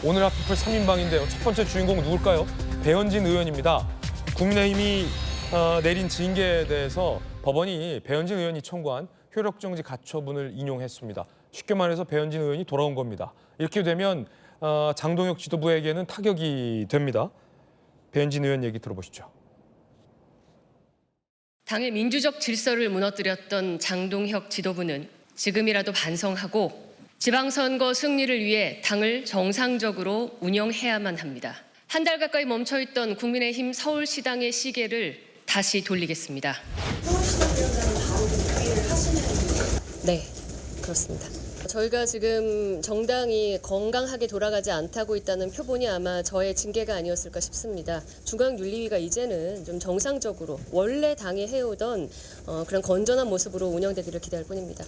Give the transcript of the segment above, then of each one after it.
오늘 핫피플 3인방인데요. 첫 번째 주인공 누굴까요? 배현진 의원입니다. 국민의힘이 내린 징계에 대해서 법원이 배현진 의원이 청구한 효력정지 가처분을 인용했습니다. 쉽게 말해서 배현진 의원이 돌아온 겁니다. 이렇게 되면 장동혁 지도부에게는 타격이 됩니다. 배현진 의원 얘기 들어보시죠. 당의 민주적 질서를 무너뜨렸던 장동혁 지도부는 지금이라도 반성하고 지방선거 승리를 위해 당을 정상적으로 운영해야만 합니다. 한 달 가까이 멈춰있던 국민의힘 서울시당의 시계를 다시 돌리겠습니다. 서울시당 위원장은 바로 복귀를 하시는? 네, 그렇습니다. 저희가 지금 정당이 건강하게 돌아가지 않다고 있다는 표본이 아마 저의 징계가 아니었을까 싶습니다. 중앙윤리위가 이제는 좀 정상적으로 원래 당이 해오던 그런 건전한 모습으로 운영되기를 기대할 뿐입니다.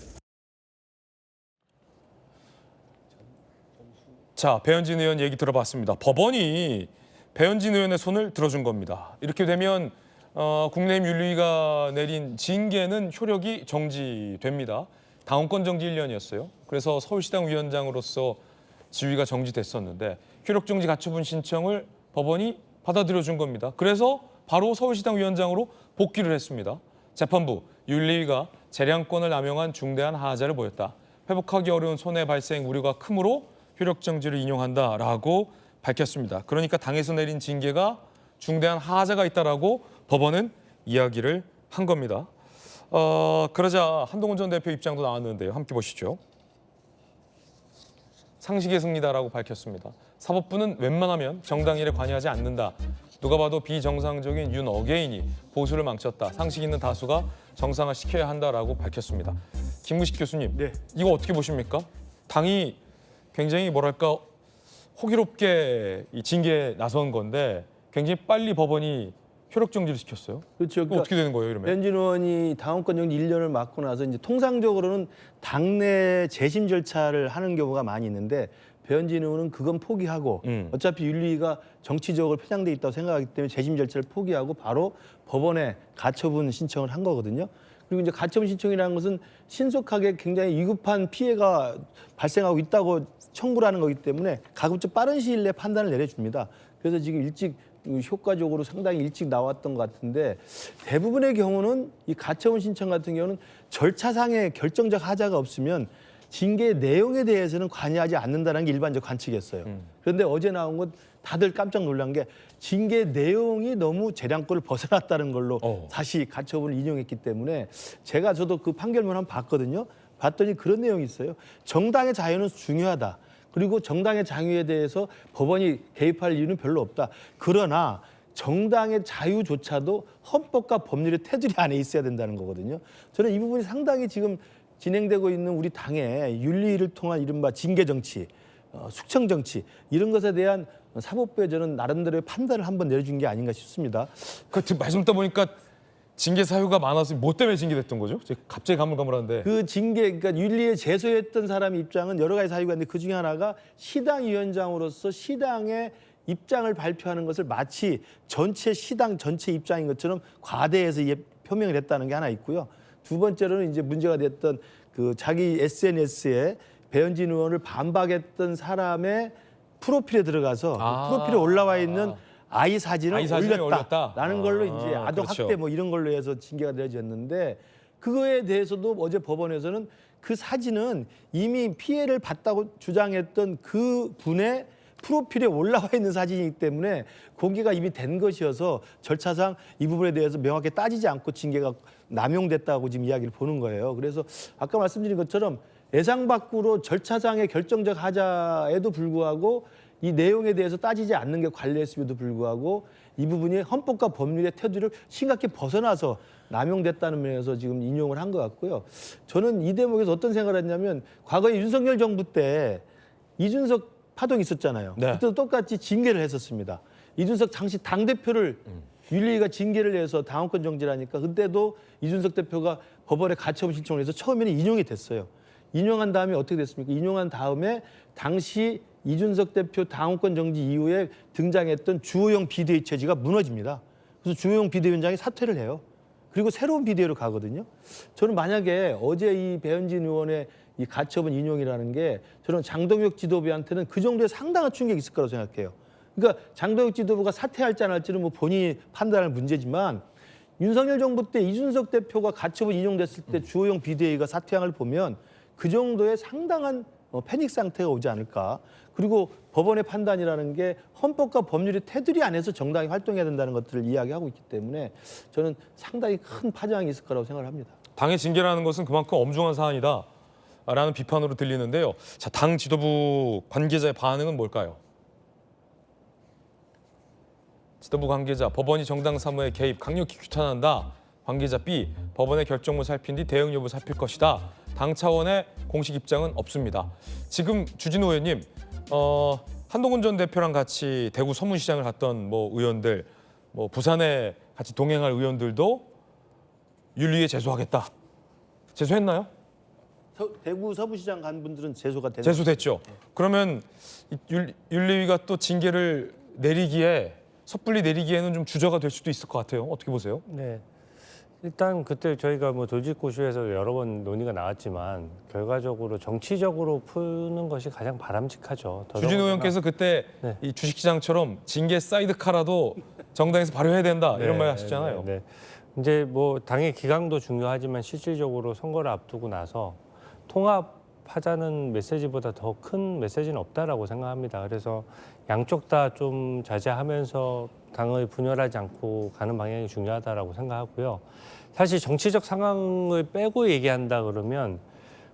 자, 배현진 의원 얘기 들어봤습니다. 법원이 배현진 의원의 손을 들어준 겁니다. 이렇게 되면 국민의힘 윤리위가 내린 징계는 효력이 정지됩니다. 당원권 정지 1년이었어요. 그래서 서울시당 위원장으로서 지위가 정지됐었는데 효력정지 가처분 신청을 법원이 받아들여준 겁니다. 그래서 바로 서울시당 위원장으로 복귀를 했습니다. 재판부, 윤리위가 재량권을 남용한 중대한 하자를 보였다. 회복하기 어려운 손해 발생 우려가 크므로 효력정지를 인용한다라고 밝혔습니다. 그러니까 당에서 내린 징계가 중대한 하자가 있다라고 법원은 이야기를 한 겁니다. 그러자 한동훈 전 대표 입장도 나왔는데요. 함께 보시죠. 상식의 승리다라고 밝혔습니다. 사법부는 웬만하면 정당 일에 관여하지 않는다. 누가 봐도 비정상적인 윤 어게인이 보수를 망쳤다. 상식 있는 다수가 정상화시켜야 한다라고 밝혔습니다. 김구식 교수님, 네. 이거 어떻게 보십니까? 당이 굉장히 뭐랄까 호기롭게 이 징계에 나선 건데 굉장히 빨리 법원이 효력정지를 시켰어요. 그렇죠. 그럼 어떻게 되는 거예요, 이러면? 배현진 의원이 당원권 정지 1년을 맞고 나서 이제 통상적으로는 당내 재심 절차를 하는 경우가 많이 있는데 배현진 의원은 그건 포기하고 어차피 윤리위가 정치적으로 편향돼 있다고 생각하기 때문에 재심 절차를 포기하고 바로 법원에 가처분 신청을 한 거거든요. 그리고 이제 가처분 신청이라는 것은 신속하게 굉장히 위급한 피해가 발생하고 있다고 청구를 하는 거기 때문에 가급적 빠른 시일 내에 판단을 내려줍니다. 그래서 지금 일찍 효과적으로 상당히 일찍 나왔던 것 같은데 대부분의 경우는 이 가처분 신청 같은 경우는 절차상의 결정적 하자가 없으면 징계 내용에 대해서는 관여하지 않는다는 게 일반적 관측이었어요. 그런데 어제 나온 건 다들 깜짝 놀란 게 징계 내용이 너무 재량권을 벗어났다는 걸로 다시 가처분을 인용했기 때문에 저도 그 판결문 한번 봤거든요. 봤더니 그런 내용이 있어요. 정당의 자유는 중요하다. 그리고 정당의 자유에 대해서 법원이 개입할 이유는 별로 없다. 그러나 정당의 자유조차도 헌법과 법률의 테두리 안에 있어야 된다는 거거든요. 저는 이 부분이 상당히 지금 진행되고 있는 우리 당의 윤리를 통한 이른바 징계 정치, 숙청 정치 이런 것에 대한 사법부의 저는 나름대로의 판단을 한번 내려준 게 아닌가 싶습니다. 그 말씀 듣다 보니까 징계 사유가 많아서 뭐 때문에 징계됐던 거죠? 갑자기 가물가물한데. 그 징계, 그러니까 윤리에 제소했던 사람 입장은 여러 가지 사유가 있는데 그 중에 하나가 시당 위원장으로서 시당의 입장을 발표하는 것을 마치 전체 시당 전체 입장인 것처럼 과대해서 표명을 했다는 게 하나 있고요. 두 번째로는 이제 문제가 됐던 그 자기 SNS에 배현진 의원을 반박했던 사람의 프로필에 들어가서 그 프로필에 올라와 있는 아이 사진을 올렸다라는 걸로 이제 아동 그렇죠. 학대 뭐 이런 걸로 해서 징계가 내려졌는데 그거에 대해서도 어제 법원에서는 그 사진은 이미 피해를 봤다고 주장했던 그 분의 프로필에 올라와 있는 사진이기 때문에 공개가 이미 된 것이어서 절차상 이 부분에 대해서 명확히 따지지 않고 징계가 남용됐다고 지금 이야기를 보는 거예요. 그래서 아까 말씀드린 것처럼 예상 밖으로 절차상의 결정적 하자에도 불구하고 이 내용에 대해서 따지지 않는 게 관례했음에도 불구하고 이 부분이 헌법과 법률의 테두리를 심각히 벗어나서 남용됐다는 면에서 지금 인용을 한 것 같고요. 저는 이 대목에서 어떤 생각을 했냐면 과거에 윤석열 정부 때 이준석 파동이 있었잖아요. 네. 그때도 똑같이 징계를 했었습니다. 이준석 당시 당대표를 윤리위가 징계를 해서 당원권 정지라니까 그때도 이준석 대표가 법원에 가처분 신청을 해서 처음에는 인용이 됐어요. 인용한 다음에 어떻게 됐습니까? 인용한 다음에 당시 이준석 대표 당원권 정지 이후에 등장했던 주호영 비대위 체제가 무너집니다. 그래서 주호영 비대위원장이 사퇴를 해요. 그리고 새로운 비대위로 가거든요. 저는 만약에 어제 이 배현진 의원의 이 가처분 인용이라는 게 저는 장동혁 지도부한테는 그 정도의 상당한 충격이 있을 거라고 생각해요. 그러니까 장동혁 지도부가 사퇴할지 안 할지는 뭐 본인이 판단할 문제지만 윤석열 정부 때 이준석 대표가 가처분 인용됐을 때 주호영 비대위가 사퇴한 걸 보면 그 정도의 상당한 패닉 상태가 오지 않을까. 그리고 법원의 판단이라는 게 헌법과 법률의 테두리 안에서 정당히 활동해야 된다는 것들을 이야기하고 있기 때문에 저는 상당히 큰 파장이 있을 거라고 생각을 합니다. 당의 징계라는 것은 그만큼 엄중한 사안이다라는 비판으로 들리는데요. 자, 당 지도부 관계자의 반응은 뭘까요? 지도부 관계자, 법원이 정당 사무에 개입, 강력히 규탄한다. 관계자 B, 법원의 결정문 살핀 뒤 대응 여부 살필 것이다. 당 차원의 공식 입장은 없습니다. 지금 주진우 의원님, 한동훈 전 대표랑 같이 대구 서문시장을 갔던 뭐 의원들, 뭐 부산에 같이 동행할 의원들도 윤리위에 제소하겠다. 제소했나요? 대구 서부시장 간 분들은 제소가 되는 제소됐죠. 그러면 윤리위가 또 징계를 섣불리 내리기에는 좀 주저가 될 수도 있을 것 같아요. 어떻게 보세요? 네. 일단 그때 저희가 뭐 돌직구쇼에서 여러 번 논의가 나왔지만 결과적으로 정치적으로 푸는 것이 가장 바람직하죠. 주진우 의원께서 그때 네. 이 주식시장처럼 징계 사이드카라도 정당에서 발효해야 된다 이런 말 하셨잖아요. 네. 이제 뭐 당의 기강도 중요하지만 실질적으로 선거를 앞두고 나서 통합하자는 메시지보다 더 큰 메시지는 없다라고 생각합니다. 그래서 양쪽 다 좀 자제하면서 당을 분열하지 않고 가는 방향이 중요하다라고 생각하고요. 사실 정치적 상황을 빼고 얘기한다 그러면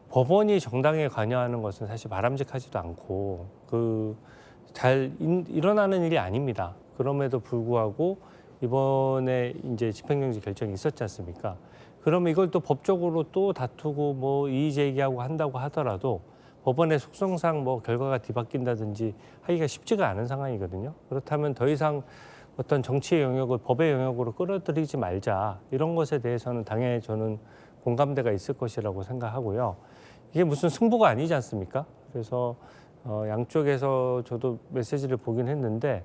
법원이 정당에 관여하는 것은 사실 바람직하지도 않고 잘 일어나는 일이 아닙니다. 그럼에도 불구하고 이번에 이제 집행정지 결정이 있었지 않습니까? 그러면 이걸 또 법적으로 또 다투고 뭐 이의 제기하고 한다고 하더라도 법원의 속성상 뭐 결과가 뒤바뀐다든지 하기가 쉽지가 않은 상황이거든요. 그렇다면 더 이상 어떤 정치의 영역을 법의 영역으로 끌어들이지 말자 이런 것에 대해서는 당연히 저는 공감대가 있을 것이라고 생각하고요. 이게 무슨 승부가 아니지 않습니까? 그래서 양쪽에서 저도 메시지를 보긴 했는데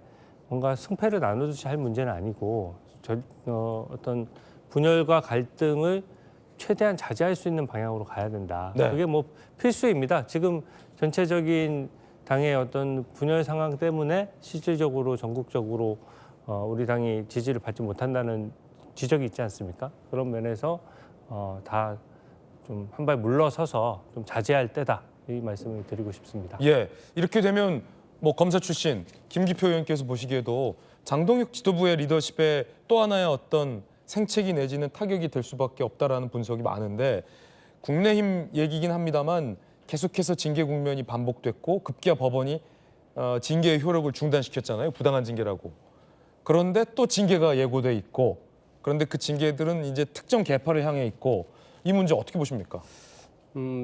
뭔가 승패를 나누듯이 할 문제는 아니고 어떤 분열과 갈등을 최대한 자제할 수 있는 방향으로 가야 된다. 네. 그게 뭐 필수입니다. 지금 전체적인 당의 어떤 분열 상황 때문에 실질적으로 전국적으로 우리 당이 지지를 받지 못한다는 지적이 있지 않습니까? 그런 면에서 다 좀 한 발 물러서서 좀 자제할 때다. 이 말씀을 드리고 싶습니다. 예, 이렇게 되면 뭐 검사 출신 김기표 의원께서 보시기에도 장동혁 지도부의 리더십에 또 하나의 어떤 생채기 내지는 타격이 될 수밖에 없다라는 분석이 많은데 국내힘 얘기긴 합니다만 계속해서 징계 국면이 반복됐고 급기야 법원이 징계의 효력을 중단시켰잖아요. 부당한 징계라고. 그런데 또 징계가 예고돼 있고 그런데 그 징계들은 이제 특정 계파를 향해 있고 이 문제 어떻게 보십니까?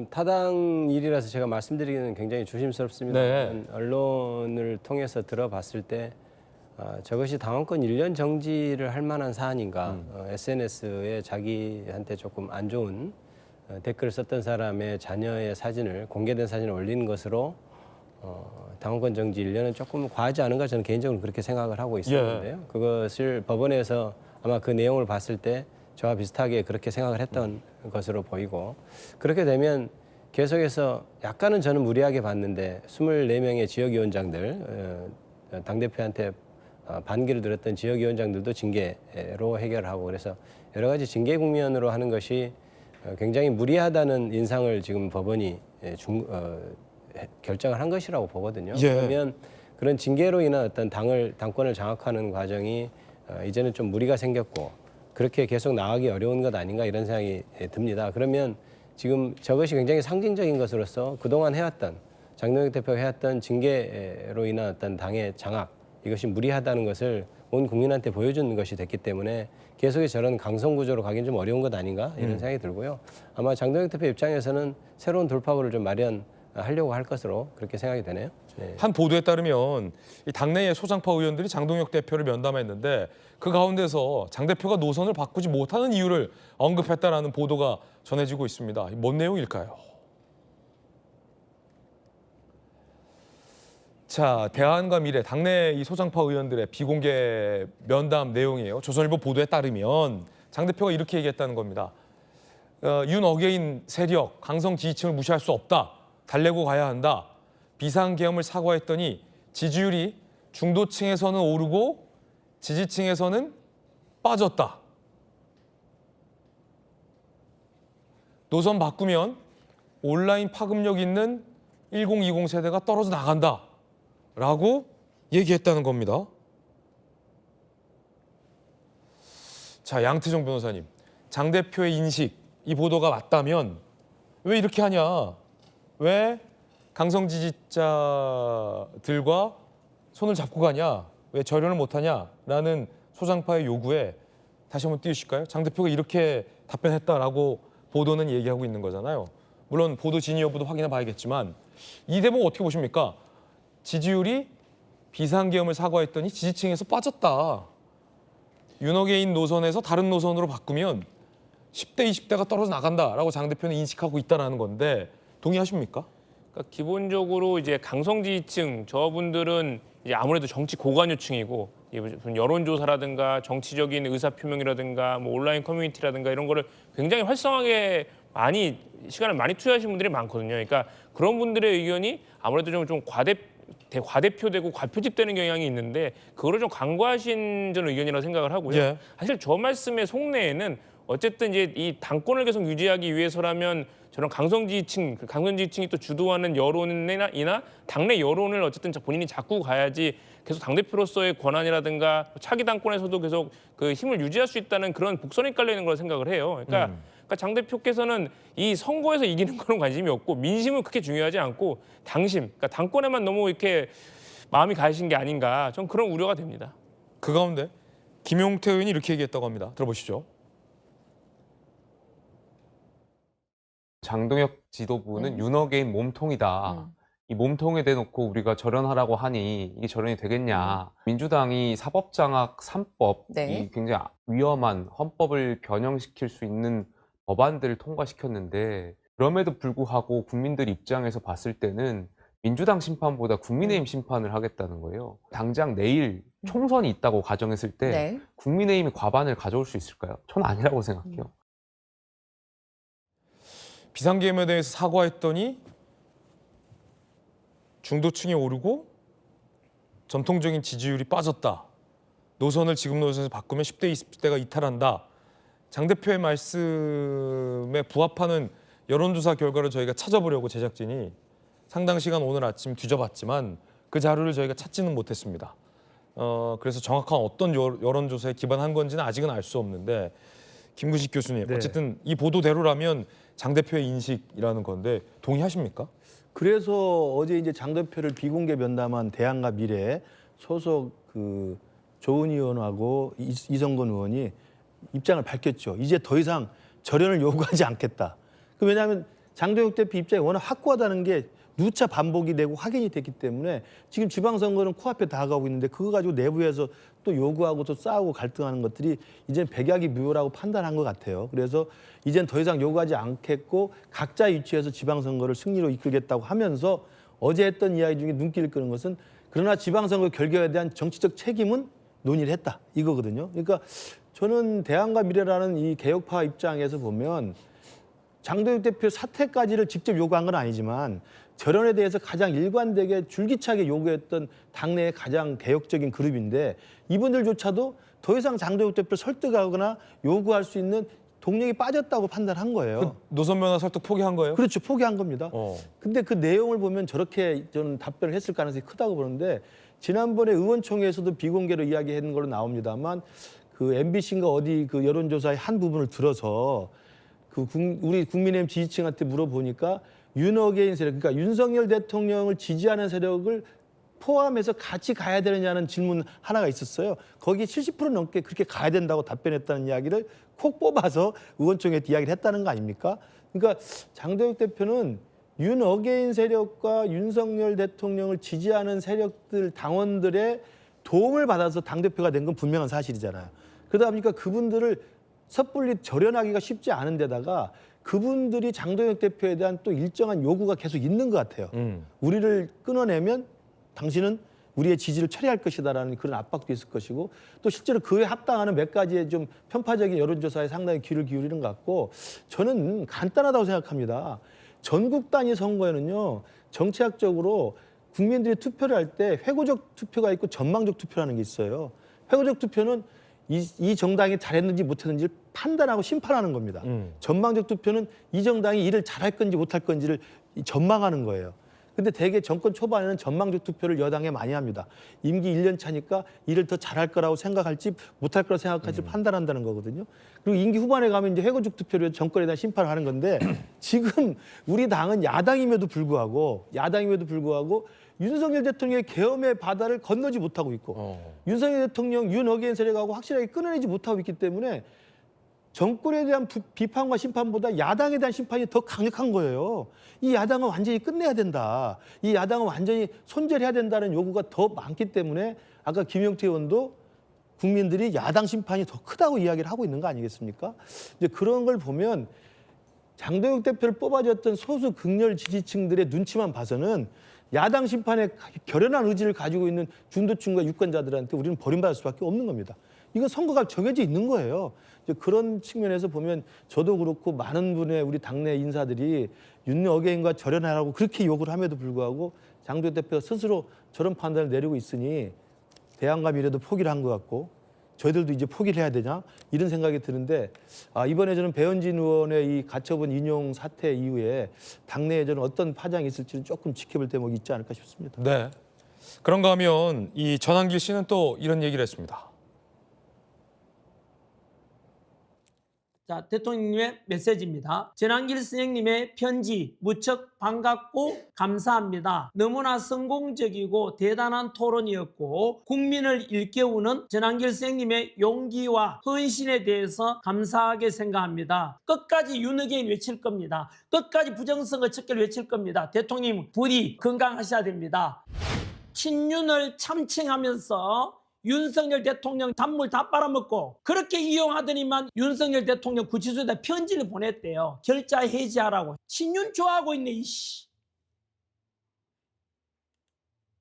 타당 일이라서 제가 말씀드리기는 굉장히 조심스럽습니다. 네. 언론을 통해서 들어봤을 때 저것이 당원권 1년 정지를 할 만한 사안인가. SNS에 자기한테 조금 안 좋은 댓글을 썼던 사람의 자녀의 사진을 공개된 사진을 올리는 것으로 당원권 정지 1년은 조금 과하지 않은가 저는 개인적으로 그렇게 생각을 하고 있었는데요. 예. 그것을 법원에서 아마 그 내용을 봤을 때 저와 비슷하게 그렇게 생각을 했던 것으로 보이고 그렇게 되면 계속해서 약간은 저는 무리하게 봤는데 24명의 지역위원장들 당대표한테 반기를 들었던 지역위원장들도 징계로 해결하고 그래서 여러 가지 징계 국면으로 하는 것이 굉장히 무리하다는 인상을 지금 법원이 결정을 한 것이라고 보거든요. 예. 그러면 그런 징계로 인한 어떤 당권을 장악하는 과정이 이제는 좀 무리가 생겼고 그렇게 계속 나가기 어려운 것 아닌가 이런 생각이 듭니다. 그러면 지금 저것이 굉장히 상징적인 것으로서 그동안 해왔던 장동혁 대표가 해왔던 징계로 인한 어떤 당의 장악 이것이 무리하다는 것을 온 국민한테 보여주는 것이 됐기 때문에 계속해 저런 강성 구조로 가기는 좀 어려운 것 아닌가 이런 생각이 들고요. 아마 장동혁 대표 입장에서는 새로운 돌파구를 좀 마련하려고 할 것으로 그렇게 생각이 되네요. 네. 한 보도에 따르면 이 당내의 소장파 의원들이 장동혁 대표를 면담했는데 그 가운데서 장 대표가 노선을 바꾸지 못하는 이유를 언급했다라는 보도가 전해지고 있습니다. 뭔 내용일까요? 자, 대한과 미래 당내 이 소장파 의원들의 비공개 면담 내용이에요. 조선일보 보도에 따르면 장 대표가 이렇게 얘기했다는 겁니다. 윤 어게인 세력, 강성 지지층을 무시할 수 없다. 달래고 가야 한다. 비상계엄을 사과했더니 지지율이 중도층에서는 오르고 지지층에서는 빠졌다. 노선 바꾸면 온라인 파급력 있는 1020 세대가 떨어져 나간다라고 얘기했다는 겁니다. 자, 양태종 변호사님, 장 대표의 인식, 이 보도가 맞다면 왜 이렇게 하냐? 왜 강성 지지자들과 손을 잡고 가냐? 왜 절연을 못하냐라는 소장파의 요구에 다시 한번 띄우실까요? 장 대표가 이렇게 답변했다라고 보도는 얘기하고 있는 거잖아요. 물론 보도 진위 여부도 확인해 봐야겠지만 이 대목 어떻게 보십니까? 지지율이 비상계엄을 사과했더니 지지층에서 빠졌다. 윤어게인 노선에서 다른 노선으로 바꾸면 10대, 20대가 떨어져 나간다라고 장 대표는 인식하고 있다는 건데 동의하십니까? 그러니까 기본적으로 이제 강성 지지층 저분들은 이제 아무래도 정치 고관여층이고 여론조사라든가 정치적인 의사표명이라든가 뭐 온라인 커뮤니티라든가 이런 거를 굉장히 활성하게 많이 시간을 많이 투여하신 분들이 많거든요. 그러니까 그런 분들의 의견이 아무래도 좀 과대표되고 과표집되는 경향이 있는데 그거를 좀 간과하신 저는 의견이라고 생각을 하고요. 예. 사실 저 말씀의 속내에는 어쨌든 이제 이 당권을 계속 유지하기 위해서라면 저런 강성 지지층이 또 주도하는 여론이나 당내 여론을 어쨌든 본인이 잡고 가야지 계속 당대표로서의 권한이라든가 차기 당권에서도 계속 그 힘을 유지할 수 있다는 그런 복선이 깔려 있는 걸 생각을 해요. 그러니까 장 대표께서는 이 선거에서 이기는 거는 관심이 없고 민심은 그렇게 중요하지 않고 그러니까 당권에만 너무 이렇게 마음이 가신 게 아닌가 좀 그런 우려가 됩니다. 그 가운데 김용태 의원이 이렇게 얘기했다고 합니다. 들어보시죠. 장동혁 지도부는 윤어게인 몸통이다. 이 몸통에 대놓고 우리가 절연하라고 하니 이게 절연이 되겠냐. 민주당이 사법장악 3법, 네. 이 굉장히 위험한 헌법을 변형시킬 수 있는 법안들을 통과시켰는데 그럼에도 불구하고 국민들 입장에서 봤을 때는 민주당 심판보다 국민의힘 심판을 하겠다는 거예요. 당장 내일 총선이 있다고 가정했을 때 네. 국민의힘이 과반을 가져올 수 있을까요? 저는 아니라고 생각해요. 비상계엄에 대해서 사과했더니 중도층이 오르고 전통적인 지지율이 빠졌다. 노선을 지금 노선에서 바꾸면 10대, 20대가 이탈한다. 장 대표의 말씀에 부합하는 여론조사 결과를 저희가 찾아보려고 제작진이 상당 시간 오늘 아침 뒤져봤지만 그 자료를 저희가 찾지는 못했습니다. 그래서 정확한 어떤 여론조사에 기반한 건지는 아직은 알 수 없는데 김구식 교수님, 네. 어쨌든 이 보도대로라면 장 대표의 인식이라는 건데 동의하십니까? 그래서 어제 이제 장 대표를 비공개 면담한 대안과 미래 소속 그 조은 의원하고 이성건 의원이 입장을 밝혔죠. 이제 더 이상 절연을 요구하지 않겠다. 왜냐하면 장동혁 대표 입장이 워낙 확고하다는 게 누차 반복이 되고 확인이 됐기 때문에 지금 지방선거는 코앞에 다가오고 있는데 그거 가지고 내부에서 또 요구하고 또 싸우고 갈등하는 것들이 이제는 백약이 묘라고 판단한 것 같아요. 그래서 이제는 더 이상 요구하지 않겠고 각자 위치에서 지방선거를 승리로 이끌겠다고 하면서 어제 했던 이야기 중에 눈길을 끄는 것은 그러나 지방선거 결과에 대한 정치적 책임은 논의를 했다 이거거든요. 그러니까 저는 대안과 미래라는 이 개혁파 입장에서 보면 장동혁 대표 사퇴까지를 직접 요구한 건 아니지만 절연에 대해서 가장 일관되게 줄기차게 요구했던 당내의 가장 개혁적인 그룹인데 이분들조차도 더 이상 장동혁 대표를 설득하거나 요구할 수 있는 동력이 빠졌다고 판단한 거예요. 그 노선 변화 설득 포기한 거예요? 그렇죠. 포기한 겁니다. 근데 그 내용을 보면 저렇게 저는 답변을 했을 가능성이 크다고 보는데 지난번에 의원총회에서도 비공개로 이야기한 걸로 나옵니다만 그 MBC인가 어디 그 여론조사의 한 부분을 들어서 그 우리 국민의힘 지지층한테 물어보니까 윤어게인 세력, 그러니까 윤석열 대통령을 지지하는 세력을 포함해서 같이 가야 되느냐는 질문 하나가 있었어요. 거기 70% 넘게 그렇게 가야 된다고 답변했다는 이야기를 콕 뽑아서 의원총회에 이야기를 했다는 거 아닙니까? 그러니까 장동혁 대표는 윤어게인 세력과 윤석열 대통령을 지지하는 세력들, 당원들의 도움을 받아서 당대표가 된 건 분명한 사실이잖아요. 그러다 보니까 그분들을 섣불리 절연하기가 쉽지 않은 데다가 그분들이 장동혁 대표에 대한 또 일정한 요구가 계속 있는 것 같아요. 우리를 끊어내면 당신은 우리의 지지를 철회할 것이다라는 그런 압박도 있을 것이고 또 실제로 그에 합당하는 몇 가지의 좀 편파적인 여론조사에 상당히 귀를 기울이는 것 같고 저는 간단하다고 생각합니다. 전국 단위 선거에는요 정치학적으로 국민들이 투표를 할 때 회고적 투표가 있고 전망적 투표라는 게 있어요. 회고적 투표는 이 정당이 잘했는지 못했는지를 판단하고 심판하는 겁니다. 전망적 투표는 이 정당이 일을 잘할 건지 못할 건지를 전망하는 거예요. 근데 대개 정권 초반에는 전망적 투표를 여당에 많이 합니다. 임기 1년 차니까 일을 더 잘할 거라고 생각할지 못할 거라고 생각할지 판단한다는 거거든요. 그리고 임기 후반에 가면 이제 회고적 투표로 정권에 대한 심판을 하는 건데 지금 우리 당은 야당임에도 불구하고 윤석열 대통령의 계엄의 바다를 건너지 못하고 있고 윤석열 대통령 윤어게인 세력하고 확실하게 끊어내지 못하고 있기 때문에 정권에 대한 비판과 심판보다 야당에 대한 심판이 더 강력한 거예요. 이 야당은 완전히 끝내야 된다. 이 야당은 완전히 손절해야 된다는 요구가 더 많기 때문에 아까 김영태 의원도 국민들이 야당 심판이 더 크다고 이야기를 하고 있는 거 아니겠습니까? 이제 그런 걸 보면 장동혁 대표를 뽑아줬던 소수 극렬 지지층들의 눈치만 봐서는 야당 심판에 결연한 의지를 가지고 있는 중도층과 유권자들한테 우리는 버림받을 수밖에 없는 겁니다. 이건 선거가 정해져 있는 거예요. 이제 그런 측면에서 보면 저도 그렇고 많은 분의 우리 당내 인사들이 윤어게인과 절연하라고 그렇게 요구를 함에도 불구하고 장동혁 대표가 스스로 저런 판단을 내리고 있으니 대안과 미래도 포기를 한 것 같고 저희들도 이제 포기를 해야 되냐 이런 생각이 드는데 이번에 저는 배현진 의원의 이 가처분 인용 사태 이후에 당내에 저는 어떤 파장이 있을지는 조금 지켜볼 대목이 있지 않을까 싶습니다. 네. 그런가 하면 이 전한길 씨는 또 이런 얘기를 했습니다. 자, 대통령님의 메시지입니다. 전한길 선생님의 편지 무척 반갑고 감사합니다. 너무나 성공적이고 대단한 토론이었고 국민을 일깨우는 전한길 선생님의 용기와 헌신에 대해서 감사하게 생각합니다. 끝까지 윤어게인 외칠 겁니다. 끝까지 부정선거 척결 외칠 겁니다. 대통령 부디 건강하셔야 됩니다. 친윤을 참칭하면서 윤석열 대통령 단물 다 빨아먹고 그렇게 이용하더니만 윤석열 대통령 구치소에다 편지를 보냈대요. 결자 해지하라고. 친윤 좋아하고 있네 이씨.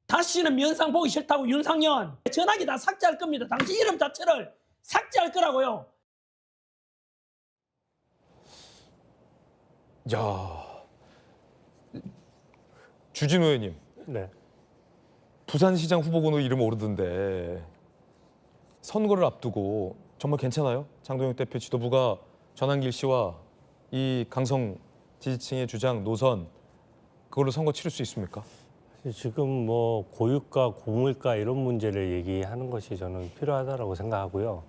다시는 면상 보기 싫다고 윤상현. 전화기 다 삭제할 겁니다. 당신 이름 자체를 삭제할 거라고요. 야, 주진우 의원님. 네. 부산시장 후보군으로 이름 오르던데 선거를 앞두고 정말 괜찮아요? 장동혁 대표 지도부가 전한길 씨와 이 강성 지지층의 주장 노선 그걸로 선거 치를 수 있습니까? 지금 뭐 고유가, 고물가 이런 문제를 얘기하는 것이 저는 필요하다라고 생각하고요.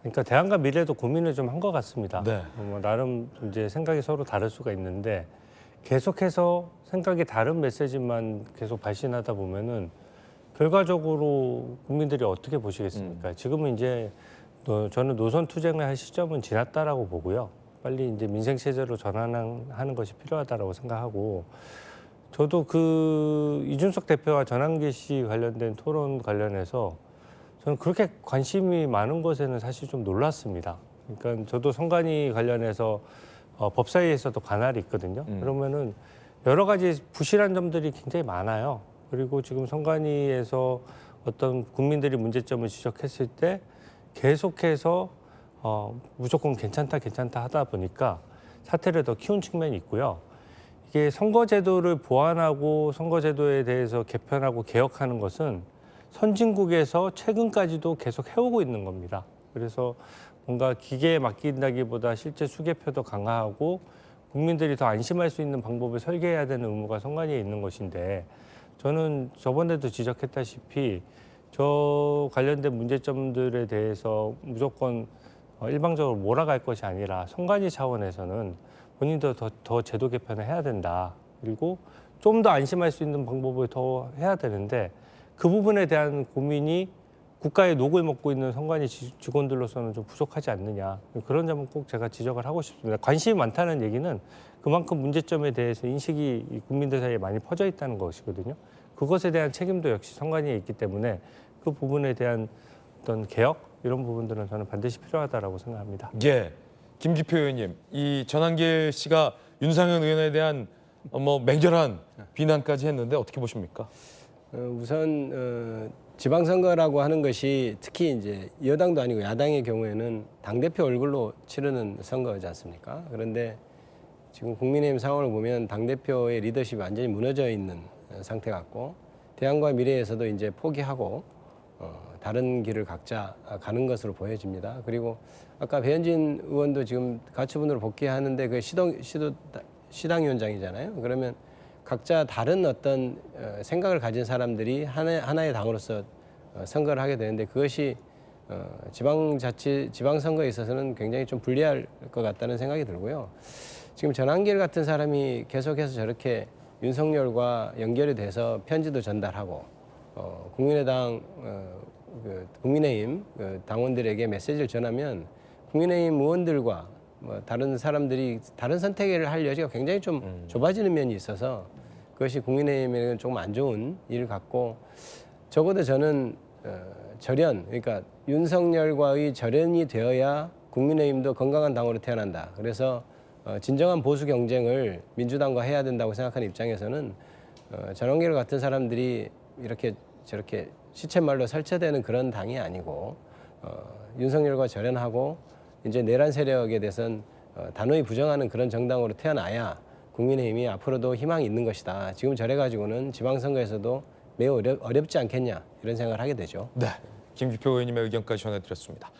그러니까 대안과 미래도 고민을 좀 한 것 같습니다. 네. 뭐 나름 이제 생각이 서로 다를 수가 있는데 계속해서 생각이 다른 메시지만 계속 발신하다 보면은 결과적으로 국민들이 어떻게 보시겠습니까? 지금은 이제 저는 노선 투쟁을 할 시점은 지났다라고 보고요. 빨리 이제 민생 체제로 전환하는 것이 필요하다라고 생각하고 저도 그 이준석 대표와 전한길 씨 관련된 토론 관련해서 저는 그렇게 관심이 많은 것에는 사실 좀 놀랐습니다. 그러니까 저도 선관위 관련해서 법사위에서도 관할이 있거든요. 그러면은 여러 가지 부실한 점들이 굉장히 많아요. 그리고 지금 선관위에서 어떤 국민들이 문제점을 지적했을 때 계속해서 무조건 괜찮다 하다 보니까 사태를 더 키운 측면이 있고요. 이게 선거제도를 보완하고 선거제도에 대해서 개편하고 개혁하는 것은 선진국에서 최근까지도 계속 해오고 있는 겁니다. 그래서 뭔가 기계에 맡긴다기보다 실제 수개표도 강화하고 국민들이 더 안심할 수 있는 방법을 설계해야 되는 의무가 선관위에 있는 것인데 저는 저번에도 지적했다시피 저 관련된 문제점들에 대해서 무조건 일방적으로 몰아갈 것이 아니라 선관위 차원에서는 본인도 더 제도 개편을 해야 된다. 그리고 좀 더 안심할 수 있는 방법을 더 해야 되는데 그 부분에 대한 고민이 국가의 녹을 먹고 있는 선관위 직원들로서는 좀 부족하지 않느냐. 그런 점은 꼭 제가 지적을 하고 싶습니다. 관심이 많다는 얘기는 그만큼 문제점에 대해서 인식이 국민들 사이에 많이 퍼져 있다는 것이거든요. 그것에 대한 책임도 역시 선관위에 있기 때문에 그 부분에 대한 어떤 개혁 이런 부분들은 저는 반드시 필요하다라고 생각합니다. 예, 김기표 의원님, 이 전한길 씨가 윤상현 의원에 대한 뭐 맹렬한 비난까지 했는데 어떻게 보십니까? 우선 지방선거라고 하는 것이 특히 이제 여당도 아니고 야당의 경우에는 당대표 얼굴로 치르는 선거지 않습니까? 그런데 지금 국민의힘 상황을 보면 당대표의 리더십이 완전히 무너져 있는 상태 같고 대안과 미래에서도 이제 포기하고 다른 길을 각자 가는 것으로 보여집니다. 그리고 아까 배현진 의원도 지금 가처분으로 복귀하는데 그 시당위원장이잖아요. 그러면 각자 다른 어떤 생각을 가진 사람들이 하나의 당으로서 선거를 하게 되는데 그것이 지방선거에 있어서는 굉장히 좀 불리할 것 같다는 생각이 들고요. 지금 전한길 같은 사람이 계속해서 저렇게 윤석열과 연결이 돼서 편지도 전달하고 국민의당 국민의힘 당원들에게 메시지를 전하면 국민의힘 의원들과 다른 사람들이 다른 선택을 할 여지가 굉장히 좀 좁아지는 면이 있어서 그것이 국민의힘에는 조금 안 좋은 일 같고 적어도 저는 절연 그러니까 윤석열과의 절연이 되어야 국민의힘도 건강한 당으로 태어난다. 그래서 진정한 보수 경쟁을 민주당과 해야 된다고 생각하는 입장에서는 전원길 같은 사람들이 이렇게 저렇게 시쳇말로 설치되는 그런 당이 아니고 윤석열과 절연하고 이제 내란 세력에 대해서는 단호히 부정하는 그런 정당으로 태어나야 국민의힘이 앞으로도 희망이 있는 것이다. 지금 저래가지고는 지방선거에서도 매우 어렵지 않겠냐 이런 생각을 하게 되죠. 네, 김기표 의원님의 의견까지 전해드렸습니다.